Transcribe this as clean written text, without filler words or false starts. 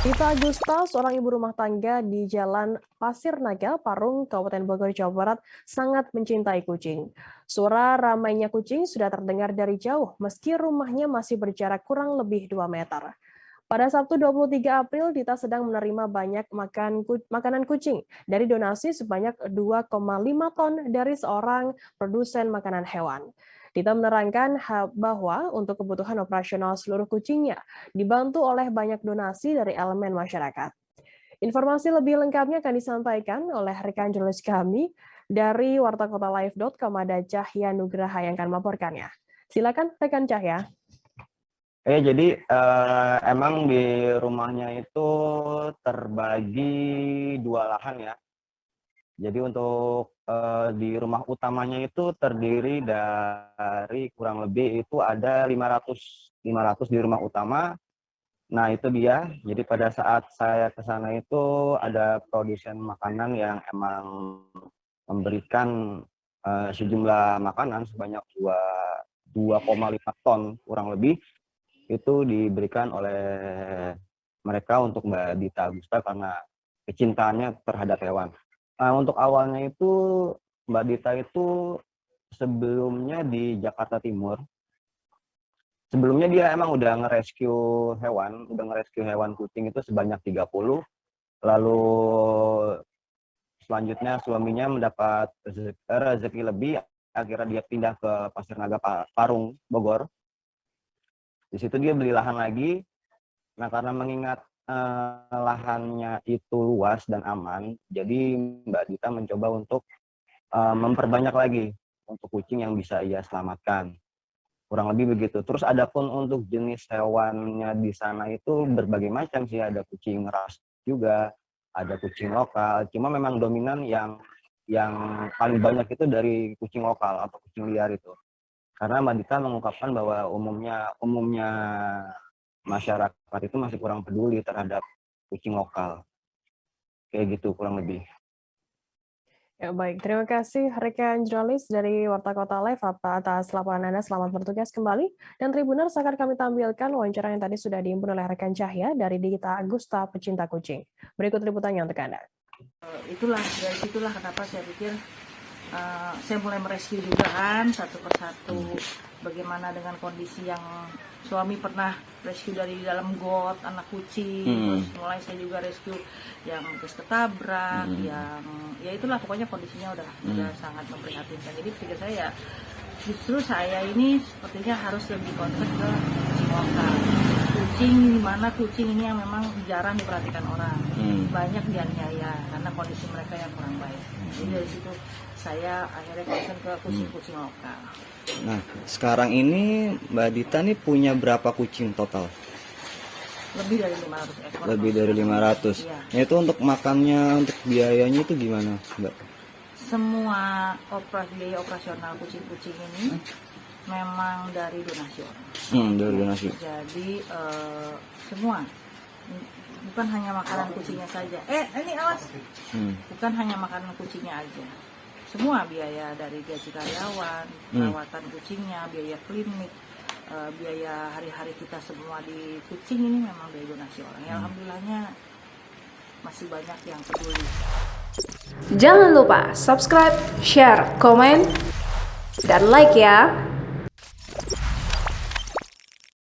Rita Agusta, seorang ibu rumah tangga di Jalan Pasir Naga, Parung, Kabupaten Bogor, Jawa Barat, sangat mencintai kucing. Suara ramainya kucing sudah terdengar dari jauh, meski rumahnya masih berjarak kurang lebih 2 meter. Pada Sabtu 23 April, Dita sedang menerima banyak makanan kucing dari donasi sebanyak 2,5 ton dari seorang produsen makanan hewan. Dita menerangkan bahwa untuk kebutuhan operasional seluruh kucingnya dibantu oleh banyak donasi dari elemen masyarakat. Informasi lebih lengkapnya akan disampaikan oleh rekan jurnalis kami dari wartakotalive.com ada Cahya Nugraha yang akan melaporkannya. Silakan rekan Cahya. Jadi emang di rumahnya itu terbagi 2 lahan ya. Jadi untuk di rumah utamanya itu terdiri dari kurang lebih itu ada 500 di rumah utama. Nah itu dia, jadi pada saat saya ke sana itu ada produsen makanan yang emang memberikan sejumlah makanan sebanyak 2,5 ton kurang lebih. Itu diberikan oleh mereka untuk Mbak Dita Agusta karena kecintaannya terhadap hewan. Untuk awalnya itu Mbak Dita itu sebelumnya di Jakarta Timur. Sebelumnya dia emang udah nge-rescue hewan kucing itu sebanyak 30. Lalu selanjutnya suaminya mendapat rezeki lebih, akhirnya dia pindah ke Pasir Naga Parung, Bogor. Di situ dia beli lahan lagi. Nah, karena mengingat lahannya itu luas dan aman, jadi Mbak Dita mencoba untuk memperbanyak lagi untuk kucing yang bisa ia selamatkan. Kurang lebih begitu. Terus adapun untuk jenis hewannya di sana itu berbagai macam sih, ada kucing ras juga, ada kucing lokal. Cuma memang dominan yang paling banyak itu dari kucing lokal atau kucing liar itu. Karena Mbak Dita mengungkapkan bahwa umumnya masyarakat itu masih kurang peduli terhadap kucing lokal. Kayak gitu kurang lebih. Ya, baik, terima kasih rekan jurnalis dari Warta Kota Live atas laporan Anda. Selamat bertugas kembali. Dan Tribuners akan kami tampilkan wawancara yang tadi sudah diimpun oleh rekan Cahya dari Dita Agusta, pecinta kucing. Berikut liputannya untuk Anda. Dari situlah kenapa saya pikir saya mulai merescue juga kan satu persatu, bagaimana dengan kondisi yang suami pernah rescue dari dalam got anak kucing, terus mulai saya juga rescue yang ketabrak, yang ya itulah pokoknya kondisinya udah sangat memprihatinkan. Jadi pikir saya justru saya ini sepertinya harus lebih concern ke kucing lokal. Kucing di mana kucing ini yang memang jarang diperhatikan orang, banyak dianiaya karena kondisi mereka yang kurang baik. Jadi dari situ saya akhirnya concern ke kucing-kucing lokal. Nah, sekarang ini Mbak Dita nih punya berapa kucing total? Lebih dari 500 ekor. Lebih dari 500. Iya. Nah, itu untuk makannya, untuk biayanya itu gimana, Mbak? Semua biaya operasional kucing-kucing ini memang dari donasi orang. Dari donasi. Jadi semua, bukan hanya makanan kucingnya saja. Ini awas. Bukan hanya makanan kucingnya aja. Semua biaya dari gaji karyawan, perawatan kucingnya, biaya klinik, biaya hari-hari kita semua di kucing ini memang dari donasi orang. Ya, alhamdulillahnya masih banyak yang peduli. Jangan lupa subscribe, share, komen, dan like ya.